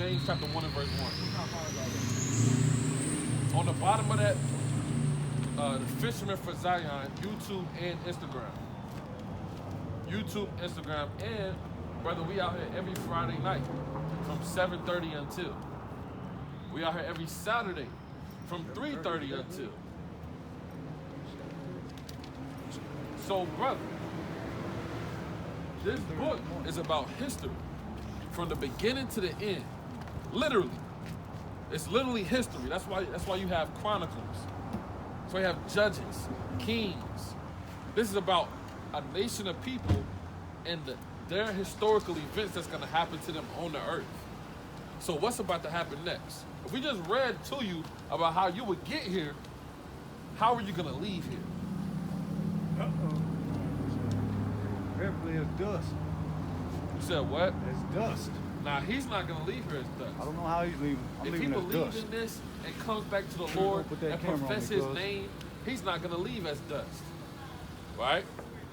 James chapter 1 and verse 1. On the bottom of that, the Fisherman for Zion, YouTube and Instagram. YouTube, Instagram, and brother, we out here every Friday night from 7:30 until. We out here every Saturday from 3:30 until. So, brother, this book is about history from the beginning to the end. Literally. It's literally history. That's why you have chronicles. That's why you have judges, kings. This is about a nation of people and their historical events that's going to happen to them on the earth. So what's about to happen next? If we just read to you about how you would get here, how are you going to leave here? Apparently it's dust. You said what? It's dust. Nah, he's not going to leave here as dust. I don't know how he's leaving. I'm if leaving he as believes dust. in this and comes back to the Lord and profess his name, he's not going to leave as dust. Right?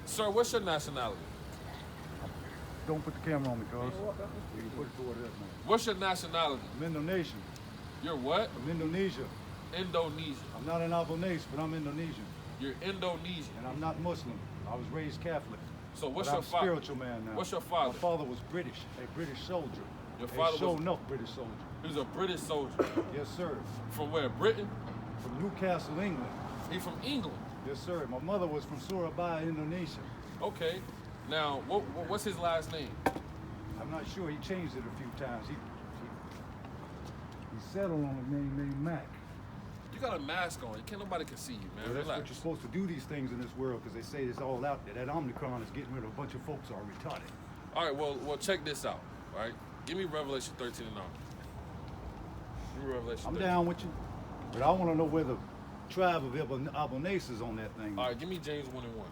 Sir, what's your nationality? Don't put the camera on me, cuz. You can put it toward that, man. What's your nationality? I'm Indonesian. You're what? I'm Indonesia. Indonesia. I'm not an Albanese, but I'm Indonesian. You're Indonesian. And I'm not Muslim. I was raised Catholic. So what's but your father? I'm a spiritual man now. What's your father? My father was British, a British soldier. Your father was was enough British soldier. He was a British soldier. Yes, sir. From where? Britain? From Newcastle, England. He from England? Yes, sir. My mother was from Surabaya, Indonesia. Okay. Now, what's his last name? I'm not sure. He changed it a few times. He settled on a name named Mac. You got a mask on. Nobody can see you, man. Well, that's Relax. what you're supposed to do these things in this world because they say it's all out there. That Omicron is getting rid of a bunch of folks who are retarded. All right, well, check this out, right? Give me Revelation 13 and 9. Give me Revelation 13. I'm down with you, but I want to know where the tribe of Albanese is on that thing. All right, give me James 1 and 1.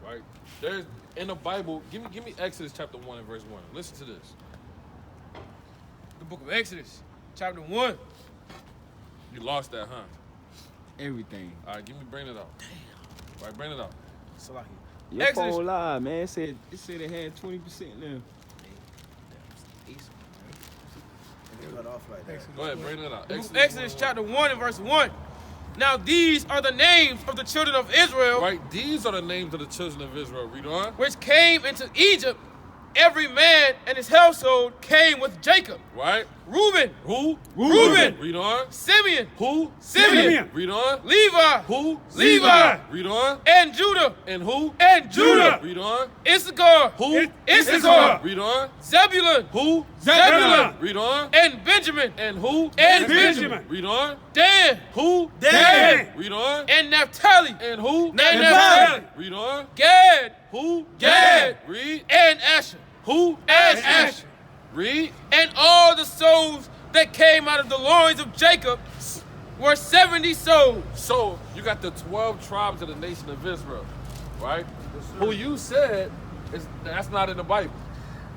Right? There's in the Bible, give me Exodus chapter 1 and verse 1. Listen to this. The book of Exodus, chapter 1. You lost that, huh? Everything. All right, bring it out. Damn. All right, bring it out. Salaki. Your Exodus. phone live, man. It said it had 20% now. Esau, man. Cut off like that. Go ahead, bring it out. Exodus chapter 1 and verse 1. Now these are the names of the children of Israel. Right, these are the names of the children of Israel. Read on. Which came into Egypt. Every man and his household came with Jacob. Right. Reuben. Who? Reuben. Read on. Simeon. Who? Simeon. Read on. Levi. Who? Levi. Read on. And Judah. And who? And Judah. Read on. Issachar. Who? Issachar. Read on. Zebulun. Who? Zebulun. Read on. And Benjamin. And who? And Benjamin. Read on. Dan. Who? Dan. Read on. And Naphtali. And who? And Naphtali. Read on. Gad. Who? Gad. Read. And Asher. Who? And Asher. Read. And all the souls that came out of the loins of Jacob were 70 souls. So you got the 12 tribes of the nation of Israel, right? Who you said that's not in the Bible.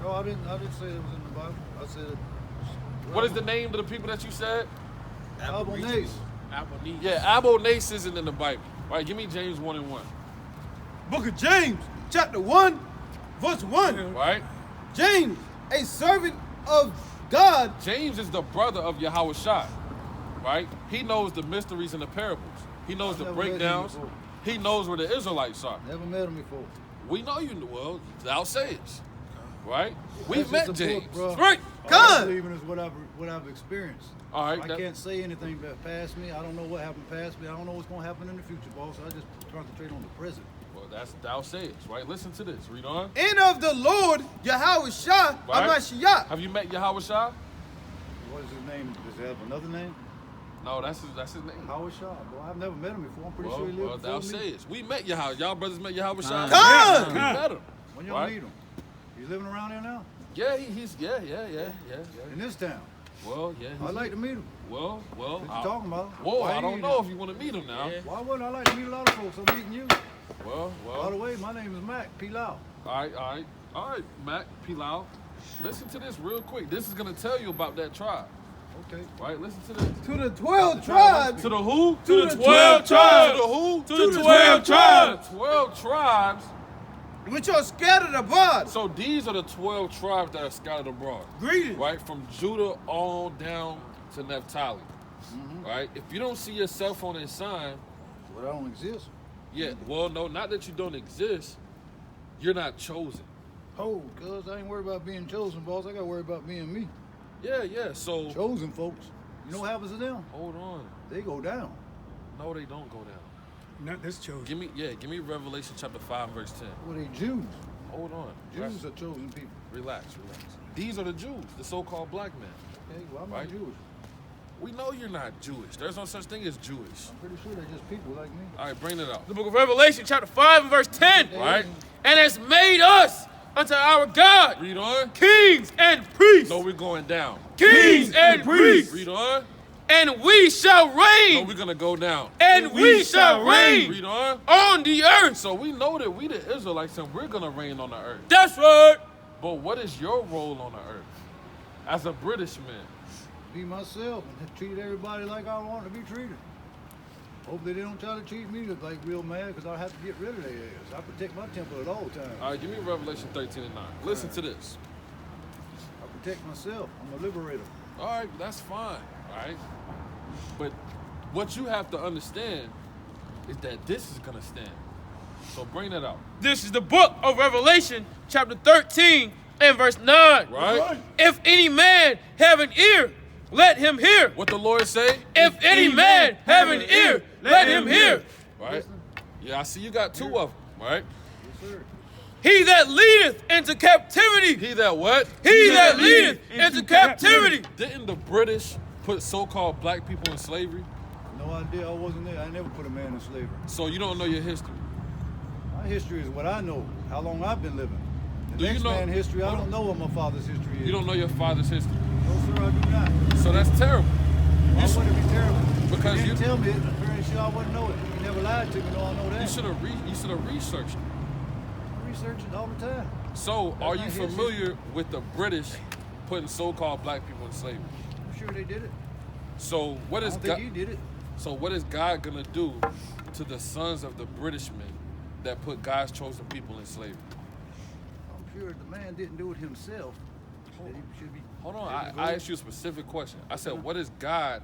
No, I didn't say it was in the Bible. I said. What is the name of the people that you said? Albanese. Albanese. Yeah, Albanese isn't in the Bible. Right? Give me James 1 and 1. Book of James, chapter 1, verse 1. Right? James, a servant of God. James is the brother of Yahushua, right? He knows the mysteries and the parables. He knows the never met him breakdowns. before. He knows where the Israelites are. Never met him before. We know you well, thou sayest, right? We've That's met just a James. book, bro. Right. All God. I believe in is what I've experienced. All right, I that- can't say anything past me. I don't know what happened past me. I don't know what's going to happen in the future, boss. I just concentrate on the present. Well, that's thou sayest, right? Listen to this. Read on. And of the Lord, Yahushua, Right. Amashiach. Have you met Yahushua? What is his name? Does he have another name? No, that's his name. Howard Shaw. Bro, I've never met him before. I'm pretty sure he lived Well, thou before me. sayest. We met Yahushua. Y'all brothers met Yahushua. God. We met him. When y'all Right. meet him? He's living around here now? Yeah, he's yeah. In this town? Well, yeah. I'd like to meet him. Well. What you talking about? Whoa, Why I you don't ain't know here? if you want to meet him now. Why wouldn't I like to meet a lot of folks? I'm meeting you. Well. By the way, my name is Mac Pilau. All right, Mac Pilau. Listen to this real quick. This is gonna tell you about that tribe. Okay. Right? Listen to this. To the 12 tribes. To the who? To the 12 tribes. To the who? To the 12 tribes. The 12 tribes Which are scattered abroad. So these are the 12 tribes that are scattered abroad. Greetings. Right? From Judah on down to Naphtali. Right? If you don't see yourself on that sign, But I don't exist. yeah, well, no, not that you don't exist, you're not chosen. Oh, cuz I ain't worried about being chosen, boss. I got to worry about being me. Yeah, so Chosen folks. You know what happens to them? hold on. They go down. No, they don't go down. Not this chosen. Give me Revelation chapter 5, verse 10. Well, they Jews. Hold on. Jews are chosen people. Relax. These are the Jews, the so-called black men. Okay, well, I'm Right. not Jewish. We know you're not Jewish. There's no such thing as Jewish. I'm pretty sure they're just people like me. All right, bring it out. The book of Revelation, chapter 5 and verse 10. Right? And has made us unto our God Read on. kings and priests. No, we're going down. Kings and priests. Read on. And we shall No, reign. we're gonna go down. And we shall reign Read on. on the earth. So we know that we the Israelites and we're gonna reign on the earth. That's right. But what is your role on the earth as a British man? Be myself and treat everybody like I want to be treated. Hopefully they don't try to treat me like real mad because I have to get rid of their ass. I protect my temple at all times. All right, give me Revelation 13 and 9. Listen to this. I protect myself. I'm a liberator. All right, that's fine. All right. But what you have to understand is that this is gonna stand. So bring that out. This is the book of Revelation, chapter 13 and verse 9. Right? If any man have an ear, let him hear. What the Lord say? If any man have an ear, let him hear. Right? Yeah, I see you got two of them, right? Yes, sir. He that leadeth into captivity. He that what? He that leadeth into captivity. Didn't the British put so-called black people in slavery? No idea. I wasn't there. I never put a man in slavery. So you don't know your history. My history is what I know, how long I've been living. The Do you next know- man's history, I hold don't know what my father's history is. You don't know your father's history. No, sir, I do not. So that's terrible. Why You, would it be terrible? because He you- didn't tell me it. I'm pretty sure I wouldn't know it. He never lied to me, no, I know that. you should have researched it. I research it all the time. So are you not his familiar with the British putting so-called black people in slavery? I'm sure they did it. So what I is don't think God? he did it. So what is God gonna do to the sons of the British men that put God's chosen people in slavery? I'm sure the man didn't do it himself. That he should be. Hold on, I asked you a specific question. I said, what is God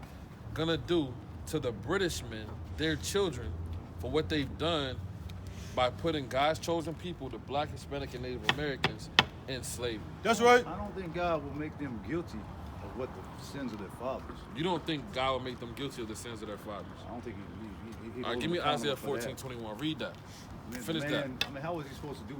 gonna do to the British men, their children, for what they've done by putting God's chosen people, the black, Hispanic, and Native Americans, in slavery? That's right. I don't think God will make them guilty of what the sins of their fathers. You don't think God will make them guilty of the sins of their fathers? I don't think he All right, holds give me them Isaiah accountable for 14:21. Read that. that. Finish Man, that. I mean, how was he supposed to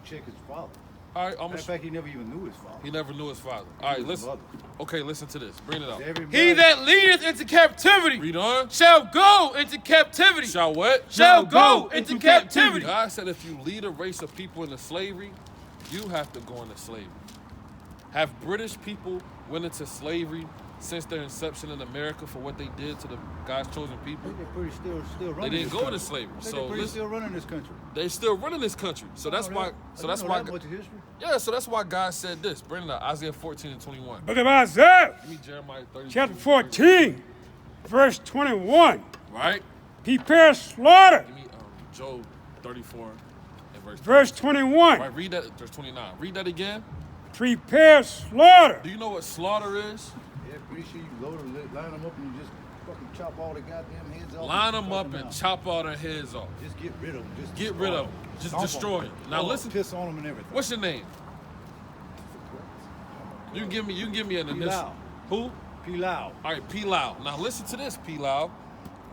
check his father? All right, Matter of fact, he never even knew his father. he never knew his father. All right, His listen. mother. Okay, listen to this. Bring it out. Everybody, He that leadeth into captivity Read on. shall go into captivity. Shall what? Shall go into captivity. God said if you lead a race of people into slavery, you have to go into slavery. Have British people went into slavery since their inception in America for what they did to the God's chosen I people? think they're pretty still running. didn't this go country. into slavery, I think so they're pretty listen- still running this country. They're still running this country. So that's why. So that's why. That much of history. Yeah. So that's why God said this. Bring it out. Isaiah 14:21. Book of Isaiah, Give me Jeremiah 30. chapter 14, verse 21. Right. Prepare slaughter. Give me Job 34 and Verse 21. Right. Read that. Verse 29. Read that again. Prepare slaughter. Do you know what slaughter is? Yeah, pretty sure you load them, line them up, and you just fucking chop all the goddamn heads off. Line and them fuck up and out. chop all their heads off. Just get rid of them. Just Get rid of them. Just Stomp 'em. destroy them. Now Oh, listen. Piss on them and everything. What's your name? You can give me an initial. Pilau. Who? Pilau. All right, Pilau. Now listen to this, Pilau.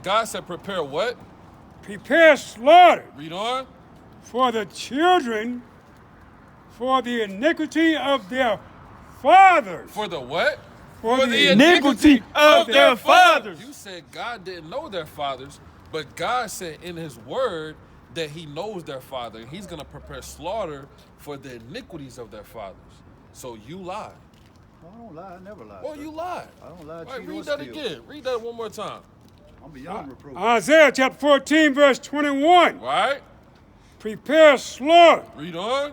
God said, prepare what? Prepare slaughter Read on. for the children, for the iniquity of their fathers. For the what? For the iniquity of their fathers. You said God didn't know their fathers, but God said in His Word that He knows their father, and He's gonna prepare slaughter for the iniquities of their fathers. So you lied. I don't lie. I never lie. Well, sir. you lied. I don't lie. All right, cheat, read or that steal. again. Read that one more time. I'm beyond reproach. Isaiah chapter 14, verse 21. Right? Prepare slaughter Read on.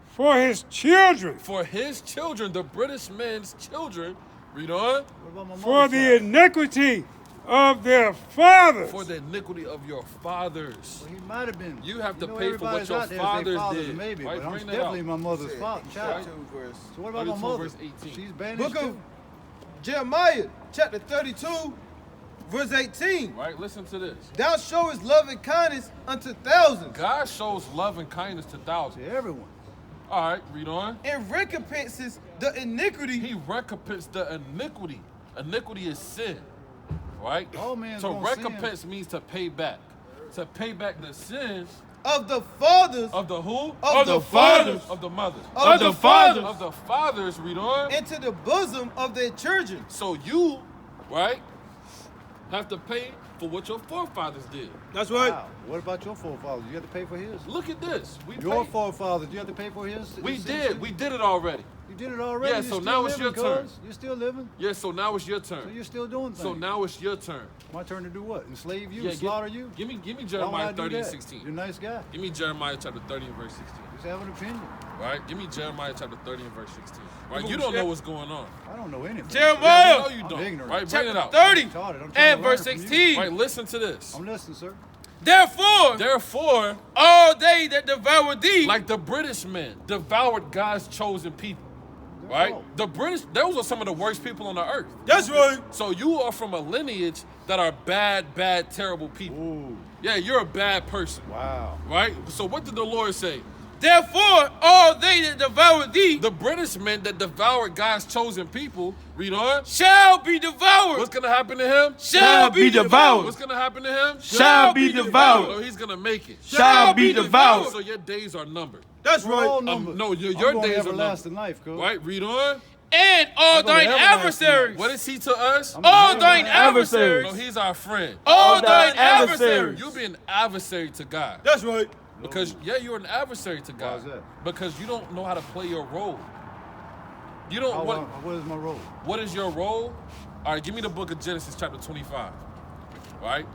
for his children, For his children, the British men's children. Read on. What about my for mother's the side? iniquity of their fathers. For the iniquity of your fathers. Well, he might have been. You have to know, pay for what everybody's your out there say fathers did. Maybe, Right, but I'm bring that definitely out. my mother's child. 32 verse. So what about my 32 mother? verse 18. She's banished Book of too. Jeremiah, chapter 32, verse 18. Right, listen to this. Thou showest love and kindness unto thousands, God shows love and kindness to thousands. To everyone. All right, read on. and recompenses the iniquity. He recompenses the iniquity. Iniquity is sin, right? All men's So gonna recompense means to pay back. To pay back the sins Of the fathers, of the who? Of the fathers. Of the mothers. Of the fathers. Of the fathers, read on. into the bosom of their children. So you, right, have to pay for what your forefathers did. That's right. Wow. What about your forefathers? You have to pay for his. Look at this. We Your paid. forefathers, you have to pay for his. We his did. citizenship? We did it already. You did it already. Yeah, You're so still now it's living, your turn. cuz. You're still living. Yeah, so now it's your So turn. you're still doing things. So now it's your turn. My turn to do what? Enslave you? Yeah, Slaughter you? Give me Why would I Jeremiah do 30 and that? 16. You're a nice guy. Give me Jeremiah chapter 30 and verse 16. Just have an opinion. Right? Give me Jeremiah chapter 30 and verse 16. Right? Book You of don't know Jer- what's going on. I don't know anything. Jeremiah, Yeah, we know you I'm don't. ignorant. Right? Bring it chapter out. 30 I'm trying to and learn verse from you. 16. Right? Listen to this. I'm listening, sir. Therefore, Therefore, all they that devour thee, like the British men devoured God's chosen people. Right? Oh. The British, those are some of the worst people on the earth. That's right. So you are from a lineage that are bad, bad, terrible people. Ooh, Yeah, you're a bad person. wow. Right? So what did the Lord say? therefore, all they that devour thee The British men that devoured God's chosen people, read on. shall be devoured. What's going to happen to him? Shall be devoured. What's going to happen to him? Shall be devoured. Oh, he's going to make it. Shall be devoured. So your days are numbered. That's We're all right. numbered. No, your I'm going days are everlasting life, cuz. Right? Read on. And all I'm gonna thine have an adversaries. What is he to us? I'm All gonna thine have an adversaries. No, he's our friend. All thine adversaries. You'll be an adversary to God. That's right. Because, yeah, you're an adversary to God. is that? Because you don't know how to play your role. You don't. What is my role? What is your role? All right, give me the book of Genesis chapter 25. Right?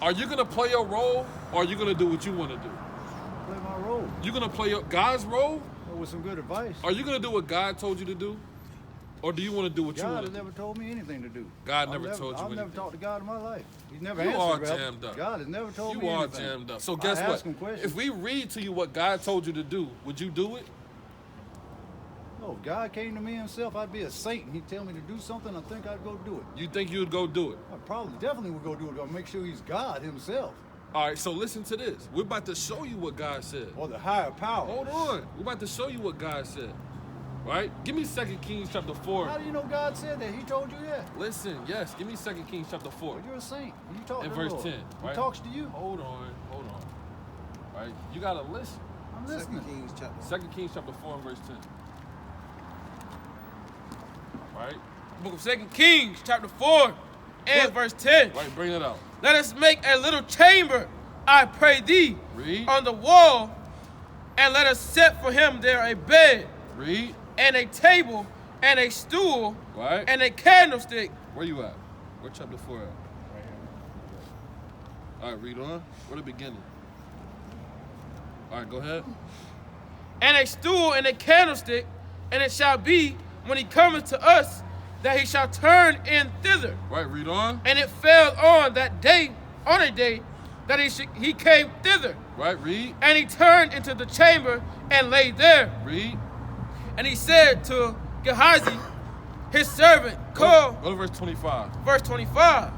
Are you going to play your role or are you going to do what you want to do? Play my role. You going to play God's role? With some good advice. Are you going to do what God told you to do? Or do you want to do what you God want has to do? never told me anything to do. God never told you I've never anything. talked to God in my life. He's never You answered. are brother. jammed up. God has never told me You are anything. jammed up. So I guess ask what? him questions. If we read to you what God told you to do, would you do it? No, if God came to me himself, I'd be a saint. And he'd tell me to do something, I think I'd go do it. You think you would go do it? I probably definitely would go do it. I'll make sure he's God himself. All right, so listen to this. We're about to show you what God said. Or the higher power. Hold on. We're about to show you what God said. Right? Give me 2 Kings chapter 4. How do you know God said that? He told you that. Listen, yes. Give me 2 Kings chapter 4. Well, you're a saint. You talk In to verse the Lord. 10, He right? talks to you. Hold on. Right? You got to listen. I'm listening. Kings chapter. 2 Kings chapter 4 and verse 10. Right? Book of 2 Kings, chapter 4 and verse 10. Right, bring it out. Let us make a little chamber, I pray thee, Read. on the wall, and let us set for him there a bed, Read. and a table, and a stool, Right? and a candlestick. Where you at? Where chapter 4 at? Right here. All right, read on. Where the beginning? All right, go ahead. And a stool and a candlestick, and it shall be when he cometh to us that he shall turn in thither. Right, read on. And it fell on that day, on a day, that he came thither. Right, read. And he turned into the chamber and lay there. Read. And he said to Gehazi, his servant, call, Go to verse 25. verse 25.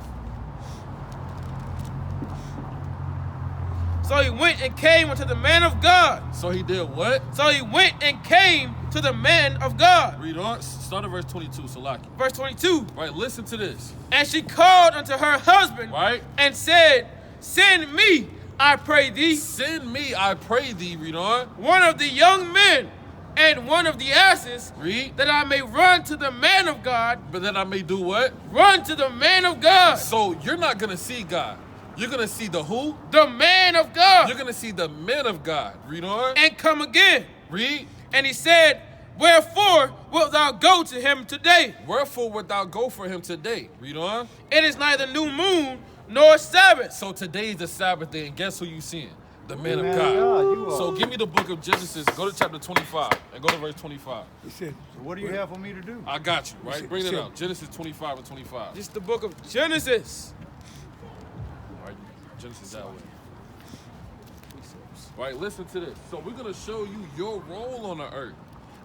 So he went and came unto the man of God. So he did what? So he went and came to the man of God. Read on. Start at verse 22, Salaki. Verse 22. Right, listen to this. And she called unto her husband, Right? and said, send me, I pray thee, Send me, I pray thee, read on. one of the young men and one of the asses, Read. that I may run to the man of God. But then I may do what? Run to the man of God. So you're not going to see God. You're going to see the who? The man of God. You're going to see the men of God. Read on. And come again. Read. And he said, wherefore wilt thou go to him today? Wherefore wilt thou go for him today? Read on. It is neither new moon nor Sabbath. So today's the Sabbath day, and guess who you seeing? The man of Man of God. God, you are. So give me the book of Genesis. Go to chapter 25 and go to verse 25. He said, So what do you have for me to do? I got you, right? Bring it Sure. out. Genesis 25 and 25. This is the book of Genesis. Right? Genesis that way. Right, listen to this. So we're going to show you your role on the earth.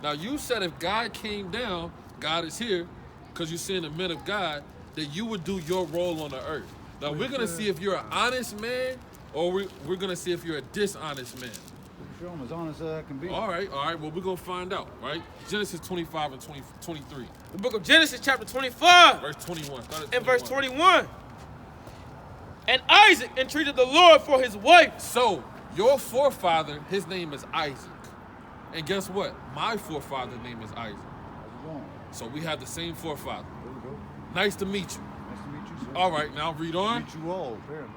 Now, you said if God came down, God is here, because you're seeing the men of God, that you would do your role on the earth. Now, we're going to see if you're an honest man, or we're going to see if you're a dishonest man. Sure, I'm as honest as I can be. All right. Well, we're going to find out, right? Genesis 25 and 23. The book of Genesis, chapter 25, Verse 21. Start at and verse 21. And Isaac entreated the Lord for his wife. So, your forefather, his name is Isaac. And guess what? My forefather's name is Isaac. How's it going? So we have the same forefather. There we go. Nice to meet you. Nice to meet you, sir. All right, now read on. Meet you all, apparently.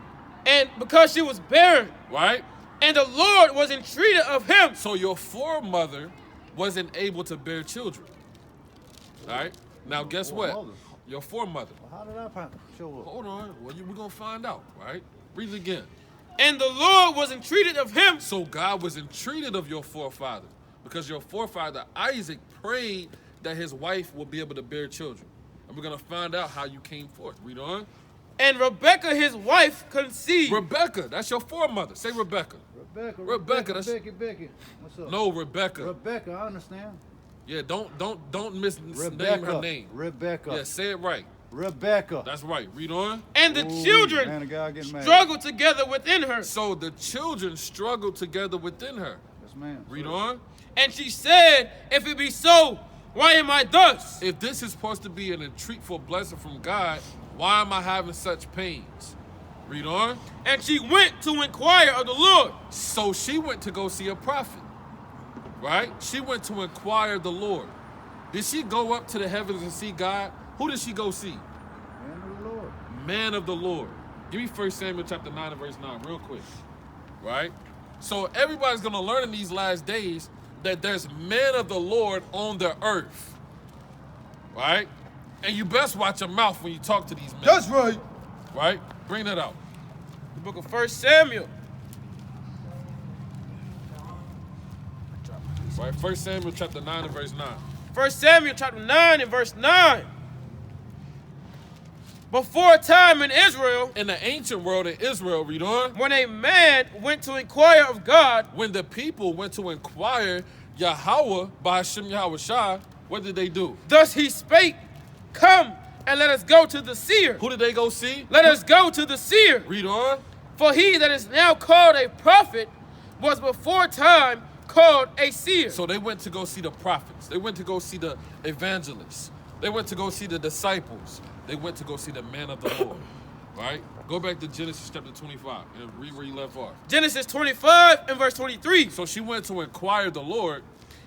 And because she was barren, Right? and the Lord was entreated of him. So your foremother wasn't able to bear children. All right? Now guess what? Foremother? Your foremother. Well, how did I show up? Hold on. Well, we're going to find out, right? Read it again. And the Lord was entreated of him. So God was entreated of your forefather because your forefather Isaac prayed that his wife would be able to bear children. And we're going to find out how you came forth. Read on. And Rebekah, his wife, conceived. Rebecca, that's your foremother. Say Rebecca. Rebecca, that's- Becky. What's up? No, Rebecca. Rebecca, I understand. Yeah, don't misname Rebecca. her name. Rebecca. Yeah, say it right. Rebecca. That's right. Read on. And the Ooh, man, children a guy getting mad. struggled together within her. So the children struggled together within her. Yes, ma'am. Read Sir. on. And she said, if it be so, why am I thus? If this is supposed to be an entreatful blessing from God, why am I having such pains? Read on. And she went to inquire of the Lord. So she went to go see a prophet. Right? She went to inquire the Lord. Did she go up to the heavens and see God? Who did she go see? Man of the Lord. Man of the Lord. Give me 1 Samuel chapter 9 and verse 9 real quick. Right? So everybody's going to learn in these last days that there's men of the Lord on the earth. Right? And you best watch your mouth when you talk to these men. That's right. Right? Bring that out. The book of 1 Samuel. Right? 1 Samuel chapter 9 and verse 9. 1 Samuel chapter 9 and verse 9. Before a time in Israel, In the ancient world of Israel, read on. when a man went to inquire of God, When the people went to inquire Yahweh by Hashem Yahweh Shai, what did they do? thus he spake, come and let us go to the seer. Who did they go see? Let us go to the seer. Read on. For he that is now called a prophet was before time called a seer. So they went to go see the prophets. They went to go see the evangelists. They went to go see the disciples. They went to go see the man of the Lord. Right? Go back to Genesis chapter 25 and read where you left off. Genesis 25 and verse 23. So she went to inquire the Lord,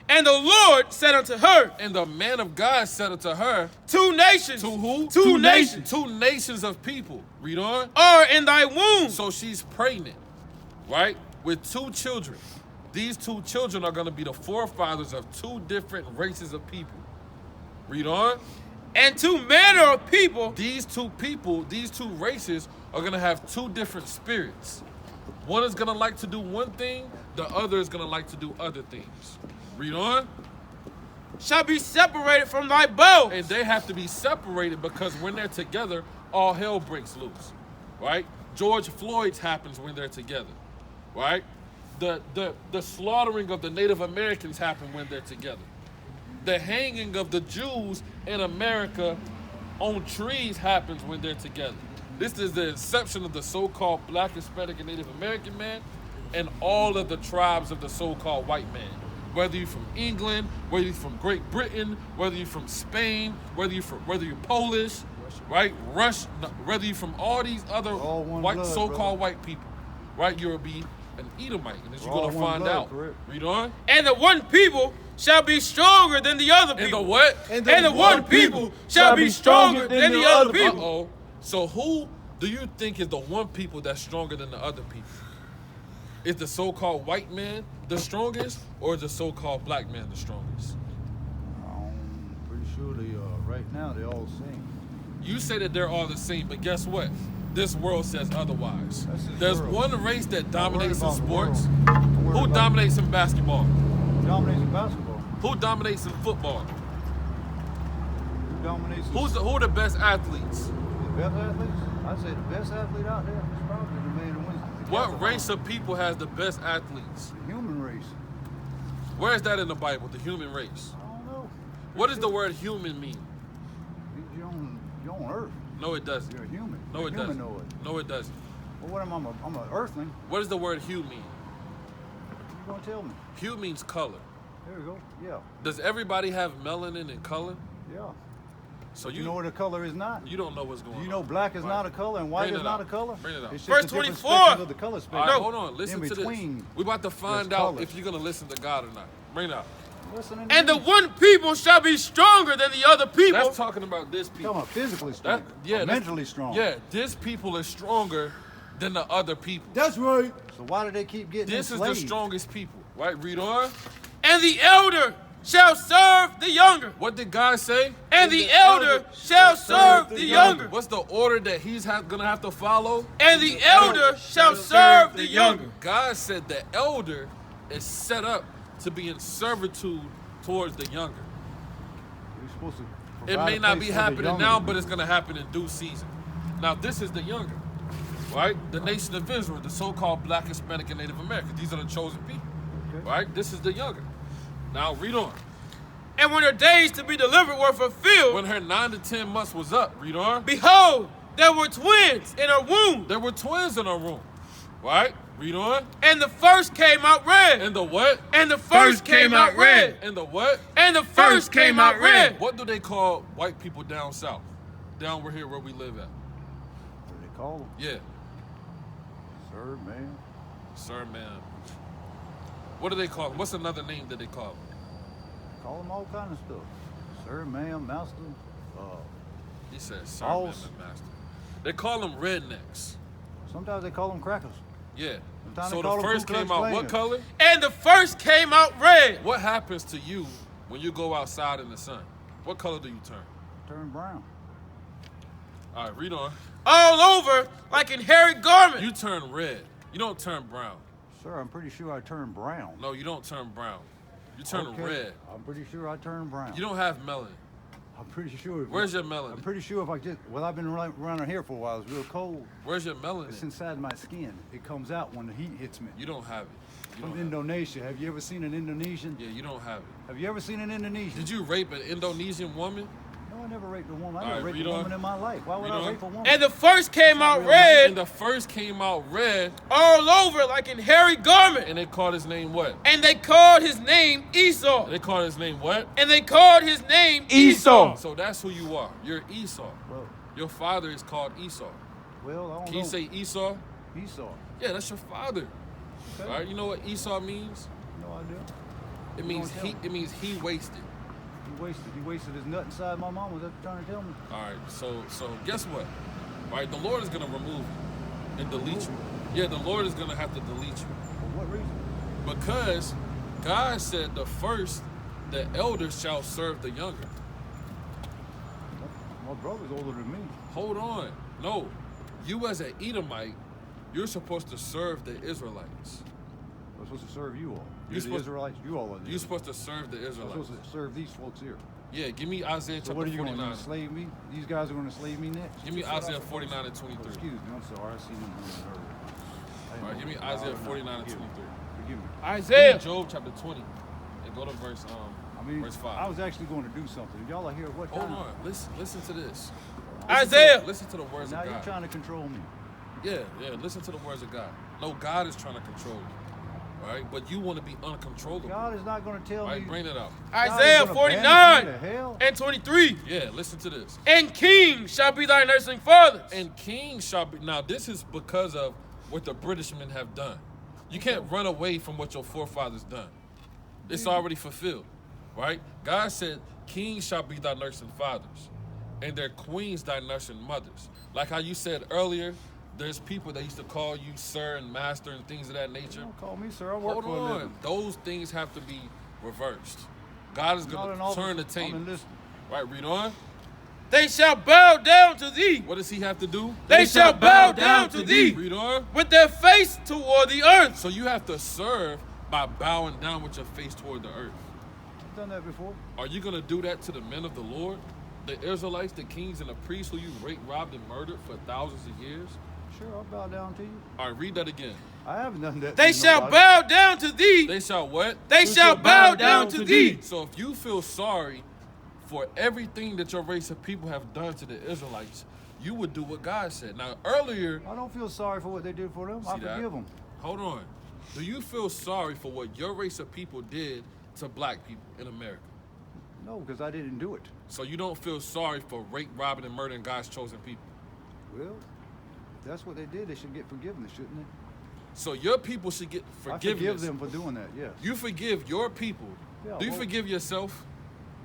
And the Lord said unto her, and the man of God said unto her, two nations. to who? Two nations. Two nations of people. Read on. Are in thy womb. So she's pregnant, right? With two children. These two children are going to be the forefathers of two different races of people. Read on. And two manner of people. These two people, these two races are going to have two different spirits. One is going to like to do one thing. The other is going to like to do other things. Read on. Shall be separated from thy bowels. And they have to be separated because when they're together, all hell breaks loose. Right? George Floyd's happens when they're together. Right? The slaughtering of the Native Americans happen when they're together. The hanging of the Jews in America on trees happens when they're together. This is the inception of the so-called Black, Hispanic, and Native American man and all of the tribes of the so-called white man. Whether you're from England, whether you're from Great Britain, whether you're from Spain, whether you're Polish, right? Whether you're from all these other All one white blood, so-called brother. white people, right? You'll be an Edomite, and as you're All gonna one find blood, out. correct. Read on. And the one people shall be stronger than the other And the people. what? And the one people shall be stronger than the other people. Uh-oh. So who do you think is the one people that's stronger than the other people? Is the so-called white man the strongest, or is the so-called black man the strongest? I'm pretty sure they right now they're all the same. You say that they're all the same, but guess what? This world says otherwise. That's this There's world. one race that Don't worry dominates in about the sports. world. Don't worry Who about- dominates in basketball? Dominates in basketball. Who dominates in football? Who dominates in Who are the best athletes? the best athletes? I'd say the best athlete out there is probably the man who wins. the What decathlon. race of people has the best athletes? The human race. Where is that in the Bible, the human race? I don't know. What does the word human mean? You're on Earth. No, it doesn't. You're a human. No, You're it doesn't. humanoid. No, it doesn't. Well, what am I? I'm an earthling. What does the word hue mean? You're gonna tell me? Hue means color. There we go. Yeah. Does everybody have melanin and color? Yeah. So You know what a color is not? you don't know what's going on. You know black is Right. not a color and white Bring is it not out. a color? Bring it out. It's just Verse the different 24. spectrums of the color All spectrum. right, hold on. Listen in to this. between, We're about to find there's out colors. if you're going to listen to God or not. Bring it out. Listening And to the me. one people shall be stronger than the other people. That's talking about this Talking people. about physically strong. That's- mentally strong. Yeah, this people is stronger than the other people. That's right. So why do they keep getting This is enslaved? the strongest people. Right? Read on. And the elder shall serve the younger. What did God say? And the elder shall serve the younger. What's the order that he's going to have to follow? And the elder shall serve the younger. God said the elder is set up to be in servitude towards the younger. You're supposed to It provide may a not place be for the happening younger. now, but it's going to happen in due season. Now, this is the younger, right? The nation of Israel, the so-called Black, Hispanic, and Native Americans. These are the chosen people, Okay. right? This is the younger. Now, read on. And when her days to be delivered were fulfilled, When her 9 to 10 months was up, read on. behold, there were twins in her womb. There were twins in her room, right? Read on. And the first came out red. And the what? And the first came out red. And the what? And the first came out red. What do they call white people down south? Down here where we live at. What do they call them? Yeah, Sir, man. sir, man. What do they call them? What's another name that they call them? Call them all kind of stuff. Sir, ma'am, master. He said, sir, Boss. man, and master. They call them rednecks. Sometimes they call them crackers. Yeah. Sometimes So they call the them first Ku Klux came out what Klans. color? And the first came out red. What happens to you when you go outside in the sun? What color do you turn? Turn brown. All right, read on. All over like in hairy garment. You turn red. You don't turn brown. Sir, I'm pretty sure I turn brown. No, you don't turn brown. You turn Okay, red. I'm pretty sure I turn brown. You don't have melanin. I'm pretty sure. Where's your melanin? I'm pretty sure if I just. Well, I've been around here for a while. It's real cold. Where's your melanin? It's inside my skin. It comes out when the heat hits me. You don't have it. You From don't have it. Indonesia. Have you ever seen an Indonesian? Yeah, you don't have it. Have you ever seen an Indonesian? Did you rape an Indonesian woman? No, I never raped a woman. I All never right, raped read a on. woman in my life. Why would Read I on. rape a woman? And the first came out And red the first came out red, all over like in hairy garment. and they called his name what? And they called his name Esau. They called his name what? And they called his name Esau. So that's who you are. You're Esau. Well, Your father is called Esau. I don't Can know. you say Esau? Esau? Yeah, that's your father. Okay. All right, you know what Esau means? No idea. It means Don't tell he. me. It means he wasted. He wasted his nut inside my mom. Was that trying to tell me? All right, so guess what? All right, the Lord is gonna remove you and delete you. Yeah, the Lord is gonna have to delete you For what reason? because God said the elders shall serve the younger. My brother's older than me. Hold on, no, you as an Edomite, you're supposed to serve the Israelites. I'm supposed to serve you all. You're You're the supposed- Israelites. You all are the You're Israelites. supposed to serve the I'm Israelites. supposed to serve these folks here. Yeah, give me Isaiah So chapter what are you going to 49. enslave me? These guys are going to enslave me next? Give me Isaiah 49 and Oh, 23. excuse me. I'm sorry. I seen them earlier. All right, give me Isaiah 49 and 23. Forgive me. Give Isaiah. me Job chapter 20 and go to verse I mean, verse 5. I was actually going to do something. If y'all are here, what Hold time? on, listen to this. Isaiah. Listen to the words Now of you're God. trying to control me. Yeah, listen to the words of God. No, God is trying to control you, right? But you want to be uncontrollable. God is not going to tell Right, me. bring it out. God is Isaiah gonna 49 banish me to hell. and 23. Yeah, listen to this. And kings shall be thy nursing fathers. And kings shall be. Now, this is because of what the Britishmen have done. You can't run away from what your forefathers done. It's already fulfilled, right? God said, kings shall be thy nursing fathers, and their queens thy nursing mothers. Like how you said earlier, there's people that used to call you sir and master and things of that nature. Don't call me sir. I work Hold for a on. living. Those things have to be reversed. God is Not going an to officer. turn the I'm table. enlisted. Right, read on. They shall bow down to thee. What does he have to do? They shall bow down to thee. Read on. With their face toward the earth. So you have to serve by bowing down with your face toward the earth. I've done that before. Are you going to do that to the men of the Lord? The Israelites, the kings, and the priests who you raped, robbed, and murdered for thousands of years? Sure, I'll bow down to you. All right, read that again. I haven't done that. They to shall nobody. bow down to thee. They shall what? They shall bow down to thee. So if you feel sorry for everything that your race of people have done to the Israelites, you would do what God said. Now, earlier... I don't feel sorry for what they did for them. I forgive them. Hold on. Do you feel sorry for what your race of people did to black people in America? No, because I didn't do it. So you don't feel sorry for rape, robbing, and murdering God's chosen people? Well, if that's what they did. They should get forgiveness, shouldn't they? So your people should get forgiveness. I forgive them for doing that, yes. You forgive your people. Yeah, Do you well, forgive yourself?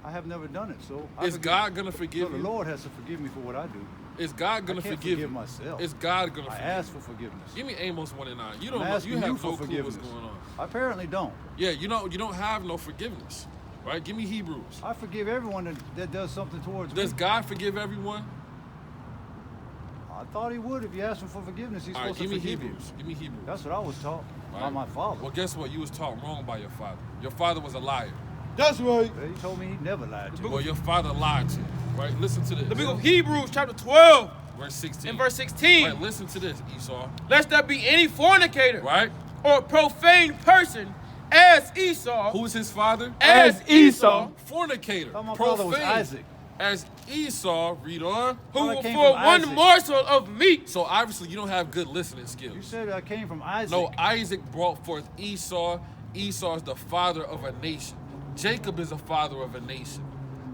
I have never done it, so... Is God going to forgive the you? Lord has to forgive me for what I do. Is God going to forgive you? Myself. Is God going to I forgive ask you? for forgiveness. Give me Amos 1 and 9. You don't I'm know. asking You have for no clue forgiveness. what's going on. I apparently don't. Yeah, you don't have no forgiveness. Right? Give me Hebrews. I forgive everyone that does something towards me. Does God forgive everyone? I thought he would. If you ask him for forgiveness, he's All right, supposed give to me forgive you. Hebrews. Give me Hebrews. That's what I was taught by Right. my father. Well, guess what? You was taught wrong by your father. Your father was a liar. That's right. He told me he never lied to me. Well, your father lied to you. Right? Listen to The this. book of Hebrews, chapter 12, Verse 16. and verse 16. Right, listen to this, Esau. Lest there be any fornicator Right? or profane person as Esau. Who's his father? As Esau, Fornicator. Oh, my father was Profane. Isaac. As Esau, read on. who I came for from one Isaac. morsel of meat. So obviously you don't have good listening You skills. said I came from Isaac. No, Isaac brought forth Esau. Esau is the father of a nation. Jacob is a father of a nation.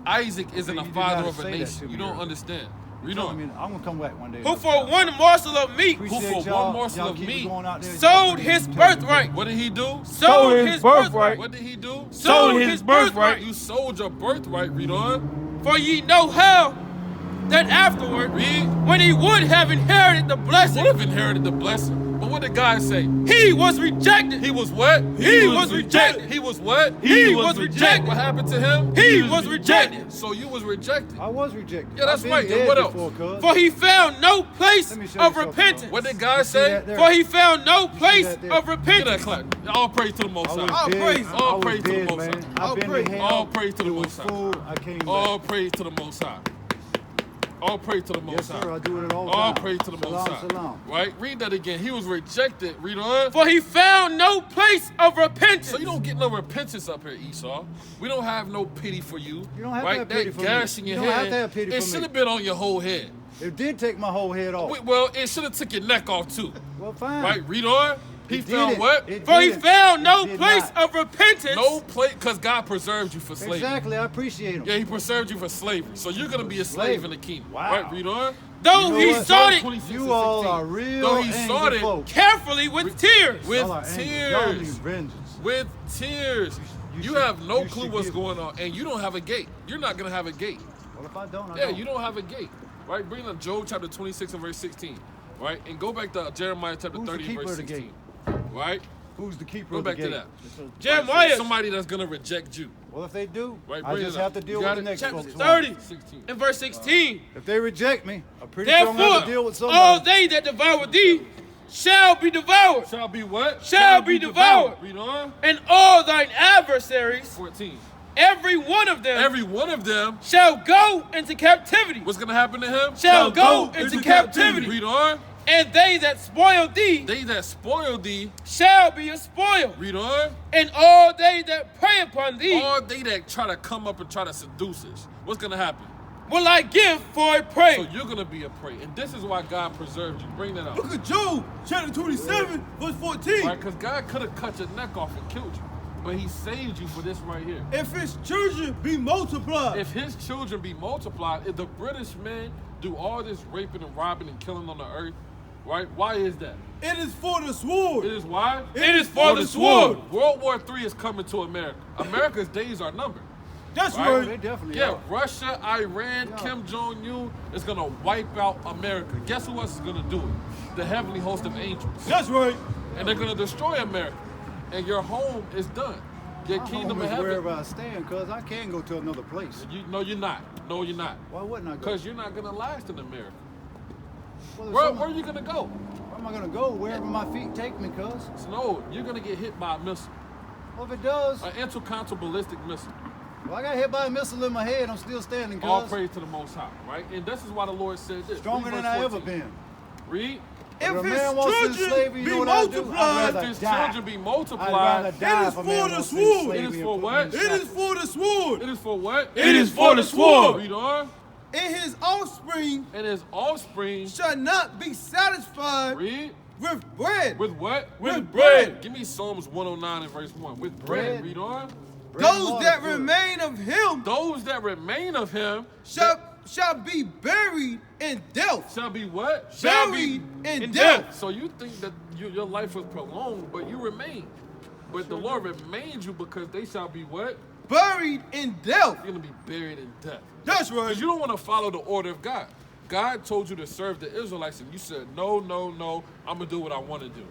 Isaac isn't you a did father not of a say that nation. to me You don't earlier. understand. Read Told me, on. I'm gonna come back one day. Who for one morsel of meat Who for Appreciate one y'all. morsel Y'all of keep meat going out there. sold his birthright. What did he do? Sold his birthright. What did he do? Sold his birthright. You sold your birthright. Read on. For ye know how that afterward, Read. when he would have inherited the Would blessing, have inherited the blessing. But what did God say? he was rejected. He was what? He was rejected. He was what? He was rejected. What happened to him? He was rejected. So you was rejected. I was rejected. Yeah, that's I've been right. Then dead what else? before, cuz. For he found no place Let me show you of something, repentance. What did God You see that say? there? For he found no place that there? of Get that repentance. clap. All praise to the Most I was High. dead. praise. I All was praise to the dead, Most man. High. I've been praise. to hell. All praise to the It was Most High. full. I came back. All praise to the Most High. All praise to the Most Yes, High. sir. I do it all the All time. praise to the Most Salam, High. salam. Right? Read that again. He was rejected. Read on. For he found no place of repentance. So you don't get no repentance up here, Esau. We don't have no pity for you. You don't have to right? have pity that for me. gash in your You don't head. have to have pity it for me. should have been on your whole head. It did take my whole head off. Well, it should have took your neck off too. Well, fine. Right? Read on. He It found didn't. what? It For he didn't. found no It did place not. of repentance. No place, because God preserved you for slavery. Exactly. I appreciate him. Yeah, he preserved you for slavery. So you're going to be a slave in the kingdom. Wow. Right? Read on. Though You know he what? sought it 26 and You all 16. are real Though he angry sought it folks. carefully with tears. with Y'all are angry. Y'all need tears. vengeance. With tears. You You should- have no you clue should what's give- going on. And you don't have a gate. You're not going to have a gate. Well, if I don't, I Yeah, don't. you don't have a gate. Right? Bring up Job chapter 26 and verse 16. Right? And go back to Jeremiah chapter Who's the 30 and keeper verse of the 16. gate? Right? Who's the keeper Go of the back to gate? that. Jeremiah Somebody that's going to reject you. Well, if they do, Right, I bring just it up. have to You deal got with the it? next chapter folks. 30 16. and verse 16. If they reject me, I'm pretty sure I'm going to Therefore, deal with somebody. all they that devour thee shall be devoured, Shall be what? Shall be devoured. Read on. and all thine adversaries, 14. every one of them, Every one of them, shall go into captivity. what's going to happen to him? Shall go into captivity. Read on. And they that spoil thee They that spoil thee, shall be a spoil. read on. And all they that prey upon thee All they that try to come up and try to seduce us, what's going to happen? will I give for a prey. So you're going to be a prey. And this is why God preserved you. Bring that up. Book of Job, chapter 27, verse 14. Right? Because God could have cut your neck off and killed you. But he saved you for this right here. If his children be multiplied, If his children be multiplied, if the British men do all this raping and robbing and killing on the earth, right? Why is that? it is for the sword. It is why? It is for the sword. World War III is coming to America. America's days are numbered. That's Right. right. They definitely Yeah, are. Russia, Iran, Yeah. Kim Jong-un is going to wipe out America. Guess who else is going to do it? The heavenly host of angels. That's right. And they're going to destroy America. And your home is done. Your My kingdom home of is heaven. wherever I stand, cuz I can go to another place. No, you're not. No, you're not. Why wouldn't I go? Because you're not gonna last in America. Well, Where are you gonna go? Where am I gonna go? Wherever my feet take me, cuz. So, no, you're gonna get hit by a missile, Well, if it does, an intercontinental ballistic missile. well, I got hit by a missile in my head. I'm still standing, cuz. All praise to the Most High, right? And this is why the Lord said this. Stronger Read than verse I ever 14. been. Read. If If a his man wants to enslave children me, you be know what I do? multiplied, I'd If rather his die. children be I'd multiplied, rather die is if a for man the wants to sword. enslave It is me for and put what? me in It is shackles. for the sword. it is for what? It is for the sword. Read on. And his offspring And his offspring. shall not be satisfied Read. with bread. With what? With bread. Give me Psalms 109 and verse 1. With bread. Bread. Read on. Bread and Those water that good. remain of him Those that remain of him shall be buried in death. shall be what? Buried in death. So you think that your life was prolonged, but you remain. But the Lord remains you because they shall be what? Buried in death. You're going to be buried in death. That's right. Because you don't want to follow the order of God. God told you to serve the Israelites, and you said, no, no, no, I'm going to do what I want to do.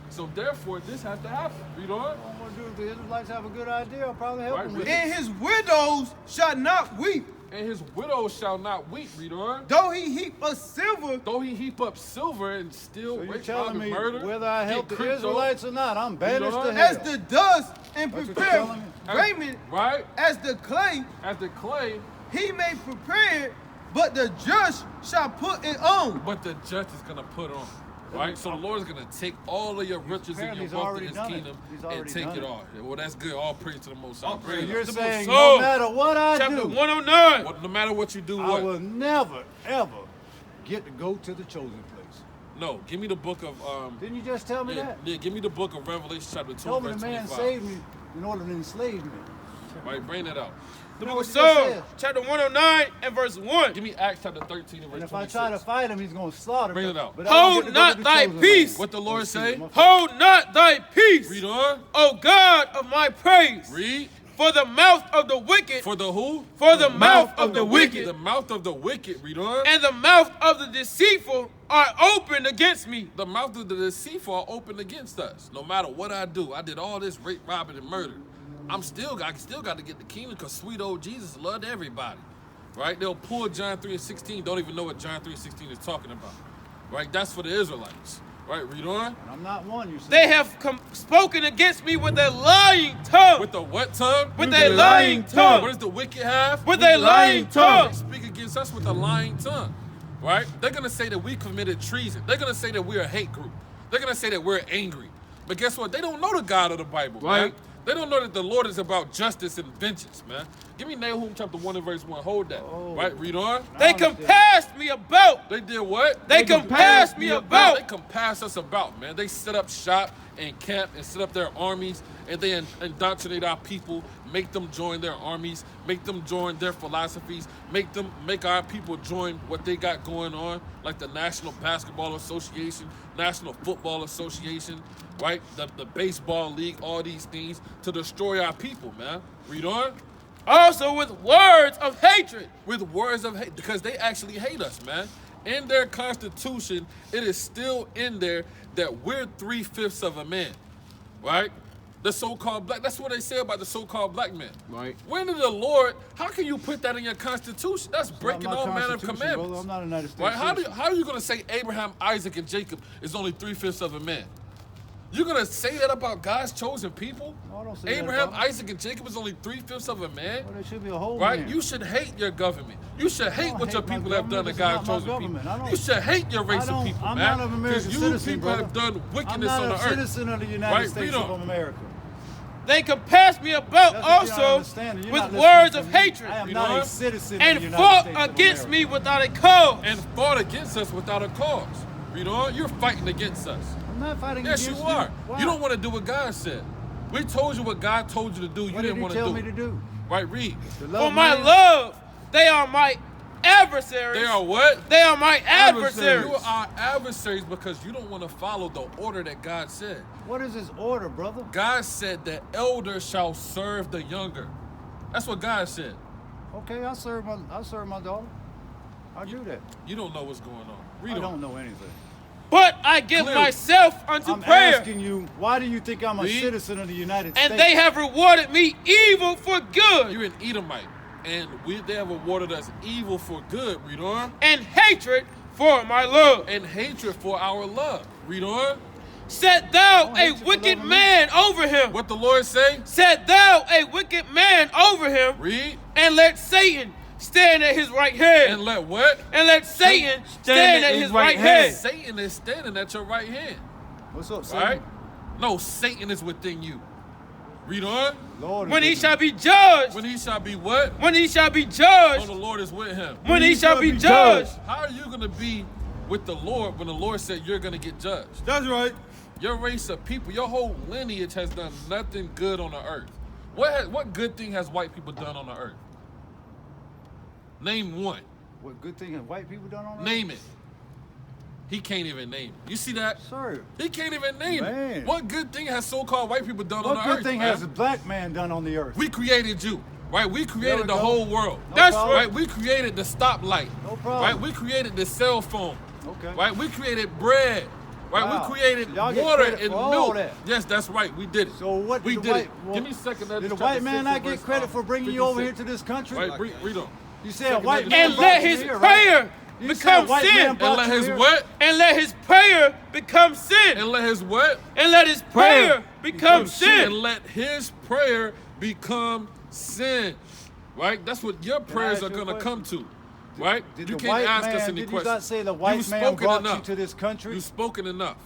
So therefore, this has to happen. Read on. What I'm gonna do if the Israelites have a good idea, I'll probably help Right, them with it. And his widows shall not weep, And his widow shall not weep. Read on. though he heap a silver. Though he heap up silver and steal, So you're rape, rob, telling and me murder, whether I get help the crypto, Israelites or not, I'm banished know, to hell. As the dust and That's what prepare you're telling me? raiment right? as the clay, As the clay, he may prepare it, but the just shall put it on. but the judge is going to put on. Right? So the Lord is going to take all of your riches and Apparently your he's wealth already in his done it. kingdom He's and already take done it it. all. Well, that's good. All praise to the Most High. All So praise. you're The saying soul. no matter what I Chapter do, 109. No matter what you do, I what? will never, ever get to go to the chosen place. No, give me the book of Didn't you just tell me that? yeah, give me the book of Revelation chapter 2 Told me verse the man 25. saved me in order to enslave me. Right, bring that out. The know book of what you just Psalms, said? chapter 109 and verse 1. Give me Acts chapter 13 and And verse if I 26. try to fight him, he's going to slaughter me. Bring it out. But I don't Hold get to go not to the thy chosen peace. land. What the Lord excuse say? me, my fault. Hold not thy peace, Read on. O God of my praise. Read. For the mouth of the wicked, For the who? for the mouth of the wicked, The mouth of the wicked. Read on. and the mouth of the deceitful are opened against me. The mouth of the deceitful are open against us. No matter what I do, I did all this rape, robbing, and murder. I still got to get the kingdom because sweet old Jesus loved everybody. Right? They'll pull John 3 and 16. Don't even know what John 3 and 16 is talking about. Right? That's for the Israelites. Right? Read on. And I'm not one, you see. They have spoken against me with a lying tongue. With the what tongue? With a lying tongue. What does the wicked have? With a lying tongue. They speak against us with a lying tongue. Right? They're going to say that we committed treason. They're going to say that we're a hate group. They're going to say that we're angry. But guess what? They don't know the God of the Bible, man. Right. They don't know that the Lord is about justice and vengeance, man. Give me Nahum chapter 1 and verse 1. Hold that. Oh. Right? Read on. They compassed me about. They did what? They compassed me about. They compass us about, man. They set up shop and camp and set up their armies, and they indoctrinate our people, make them join their armies, make them join their philosophies, make our people join what they got going on, like the National Basketball Association, National Football Association, right? The baseball league, all these things to destroy our people, man. Read on. Also with words of hatred. With words of hate, because they actually hate us, man. In their constitution, it is still in there that we're 3/5 of a man, right? The so-called black, that's what they say about the so-called black man. Right. When did the Lord, how can you put that in your constitution? That's breaking Not my all manner of constitution, commandments. brother. I'm not a United States Right? citizen. How are you gonna say Abraham, Isaac, and Jacob is only 3/5 of a man? You're gonna say that about God's chosen people? No, I don't say that Abraham, about them. Isaac, and Jacob is only 3/5 of a man? Well, there should be a whole Right? man. You should hate your government. You should hate don't what your hate my people have done to government. God's It's not my chosen people. government. I don't- You should hate your race I of don't- people, I'm man. not an American you citizen, people brother. have done I'm wickedness not on a the earth. citizen of the United Right, States read on. of America. They compassed me about That's what you don't also understand. You're with not words listening of to me. hatred I am You not know a what? citizen of and the United fought States of against America. me without a cause. And fought against us without a cause. Read on. You're fighting against us. I'm not fighting Yes, against you are. Why? You don't want to do what God said. We told you what God told you to do. You What didn't did he want tell to me do to it. do? Right, read. To For love my man? love, they are my adversaries. They are what? They are my adversaries. You are adversaries because you don't want to follow the order that God said. What is his order, brother? God said the elder shall serve the younger. That's what God said. Okay, I serve my daughter. I do that. You don't know what's going on. Read I on. don't know anything. But I give Clearly. myself unto I'm prayer, asking you, why do you think I'm a Read. citizen of the United States? and they have rewarded me evil for good. You're an Edomite. And they have awarded us evil for good. Read on. And hatred for my love. And hatred for our love. Read on. Set thou a for wicked loving man over him. What the Lord say? Set thou a wicked man over him. Read. And let Satan stand at his right hand. And let what? And let Satan stand at his right hand. Satan is standing at your right hand. What's up, Satan? Right? No, Satan is within you. Read on. Lord When he is shall be judged. When he shall be what? When he shall be Oh, judged. the Lord is with him. When he shall be judged. How are you going to be with the Lord when the Lord said you're going to get judged? That's right. Your race of people, your whole lineage has done nothing good on the earth. What good thing has white people done on the earth? Name one. What good thing have white people done on that? Name it. He can't even name it. You see that? Sir. He can't even name it. Man. What good thing has so-called white people done on What the good earth? thing man? has a black man done on the earth? We created you, right? We There created we the go. whole world. No That's problem. Right? We created the stoplight. No problem. Right? We created the cell phone. Okay. Right? We created bread. Right? Wow. We created So y'all get water credit and for all milk. that. Yes, that's right. We did it. So what we did the did white, it. well, Give me a second. Did the white man not get credit for bringing you over here to this country? Right? Read on. You said a white man And brought let you his here, prayer right? You become said white sin. man And brought let you his here? what? And let his prayer become sin. And let his what? And let his prayer become And sin. let his prayer become sin. Right? That's what your prayers ask are you a going to question? come to. Right? Did you the can't white ask man, us any did questions. you not say the white You've man spoken brought enough. you to this country? You've spoken enough.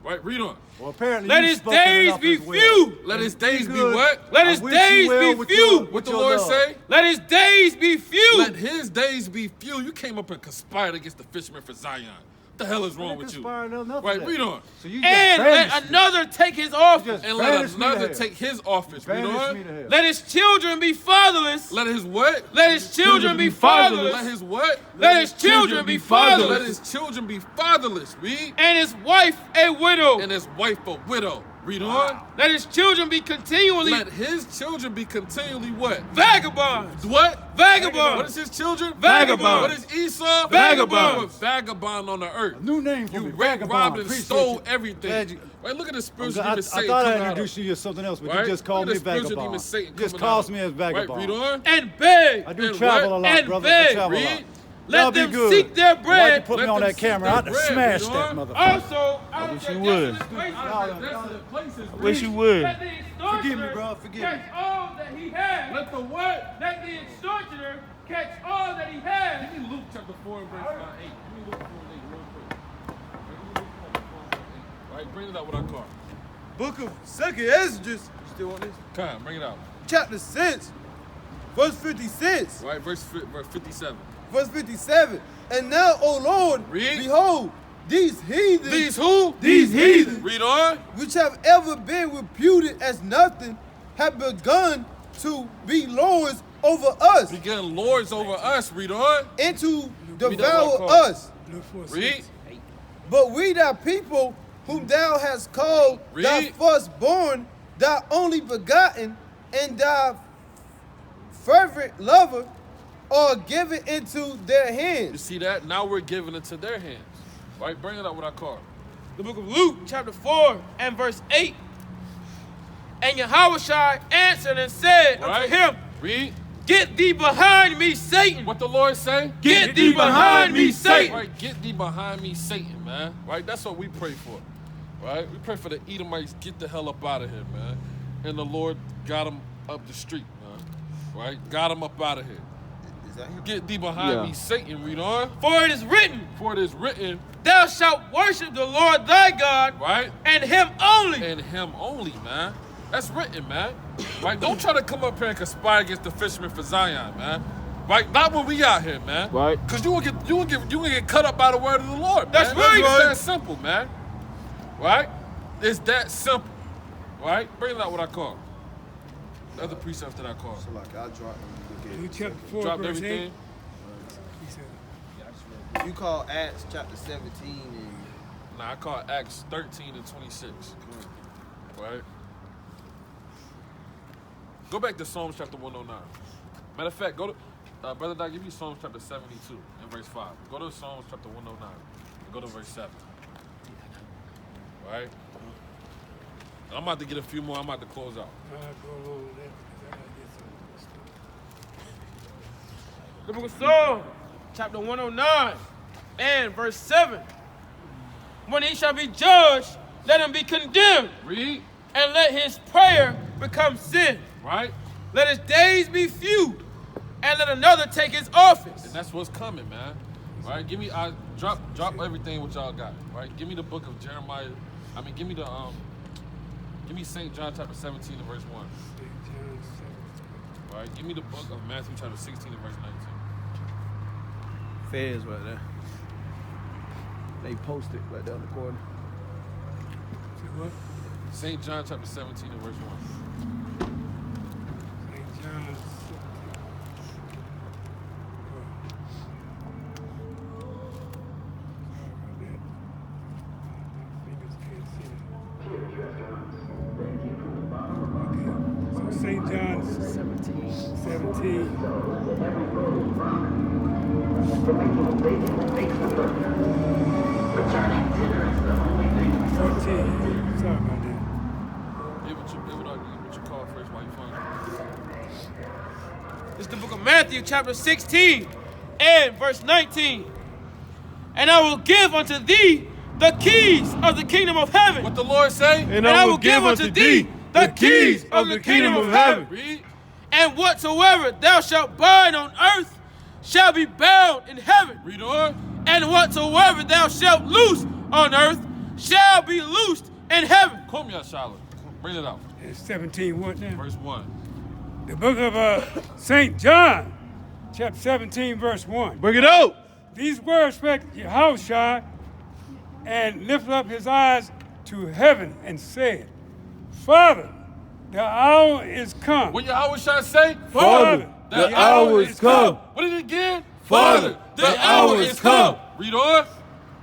Right? Read on. Well, apparently Let you've his spoken days enough be as well. few. Let his days be good. what? Let I his wish you days well be with few. your- What with the your Lord love. say? Let his days be few. Let his days be few. You came up and conspired against the fishermen for Zion. What the hell is wrong with you? Conspired on nothing Right, of that. read on. So you just And banished let me. another take his office. just And let banished me to another hell. take his office. Read Banish me on. to hell. Let his children be fatherless. Let his what? Let his children be fatherless. Let his what? Let his children be Let fatherless. his children be fatherless. Read. And his wife a widow. And his wife a widow. Read on. Let his children be continually Let his children be continually what? vagabonds. What? Vagabonds. What is his children? Vagabond. What is Esau? Vagabond. You a vagabond on the earth. New name for You me, raped, vagabond. robbed, and Appreciate stole you. everything. Glad you- Right? Look at the I, spiritual demon I Satan thought I coming out of. introduced you to something else, but Right? you just called Look me at the spiritual demon vagabond. Satan Just coming calls out. me a Right? vagabond. Read on. And beg. I do And travel what? a lot, And brother. beg. I travel a lot. Read. Let Y'all be them good. seek their Why'd you bread. put me Let on them that seek camera? their I'd have bread, smashed read that on. motherfucker. Also, I wish you would. I wish you would. Let the extortioner Forgive me, bro. Forgive catch me. all that he has. Let the what? Let the extortioner catch all that he has. Give me Luke chapter 4 and verse 8. Give me Luke 4 and 8 real quick. Right, give me Luke chapter 4 and verse 8. Right, bring it out what I call. Book of Second Esdras. You still want this? Come, bring it out. Chapter 6, verse 56. Right, verse 57. Verse 57. And now, O Lord, Read. behold, these heathens, These who? These heathens. Read on. which have ever been reputed as nothing, have begun to be lords over us, Begin lords over us. Read on. and to that devour one, Carl. us. Read. But we thy people, whom thou hast called thy Read. firstborn, thy only begotten, and thy fervent lover, are given into their You hands. see that? Now we're giving it to their hands. Right, bring it out what I call. The book of Luke, chapter 4 and verse 8. And Yahushua answered and said Right. unto him, Read. Get thee behind me, Satan. What the Lord say? Get thee behind me, Satan. Right, get thee behind me, Satan, man. Right, that's what we pray for. Right, we pray for the Edomites, get the hell up out of here, man. And the Lord got them up the street, man. Right, got them up out of here. Is that him? Get thee behind me, Satan. Read on. For it is written, For it is written, Thou shalt worship the Lord thy God, right, and him only. and him only, man. That's written, man. Right, don't try to come up here and conspire against the fishermen for Zion, man. Right, not when we out here, man. Right. Cause you will get cut up by the word of the Lord. That's man. right. It's that simple, man. Right? It's that simple. Right? Bring it out what I call. The other precepts that I call. So like I dropped Luke chapter 4, Dropped verse 8. everything. He said, you call Acts chapter 17 and Nah, I call Acts 13 and 26. Right? Go back to Psalms chapter 109. Matter of fact, go to Brother Doc, give me Psalms chapter 72 and verse 5. Go to Psalms chapter 109 and go to verse 7. Right? I'm about to get a few more. I'm about to close out. go along with that because I gotta get some of this stuff. The book of Psalms, chapter 109, and verse 7. When he shall be judged, let him be condemned. Read. And let his prayer become sin. Right. Let his days be few, and let another take his office. And that's what's coming, man. Right? Give me, drop everything what y'all got. Right? Give me the book of Jeremiah. Give me give me St. John chapter 17 and verse 1. Right? Give me the book of Matthew chapter 16 and verse 19. Feds right there. They posted right there on the corner. What? St. John chapter 17 and verse 1. St. John's. St. John's 17. Sorry about that. Give what you call first while you find it. It's the book of Matthew, chapter 16, and verse 19. And I will give unto thee the keys of the kingdom of heaven. What the Lord say? And I will give unto thee the keys of the kingdom of heaven. Read. And whatsoever thou shalt bind on earth shall be bound in heaven. Read on. And whatsoever thou shalt loose on earth shall be loosed in heaven. Come here, Charlotte. Bring it out. It's 17 what now? Verse 1. The book of St. John, chapter 17, verse 1. Bring it out. These words spake Yahushua and lifted up his eyes to heaven and said, Father, the hour is come. What Yahweh shall say? Father, the hour is come. What is it again? Father, the hour is come. Read on.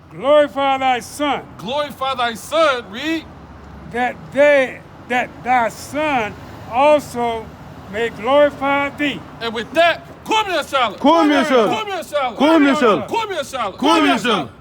Glorify thy Son, Glorify thy Son. Read. that thy Son also may glorify thee. And with that, come here, Charlotte. Come here, Charlotte. Come here, Charlotte. Come here, Charlotte. Come here, Charlotte. Come here, Charlotte.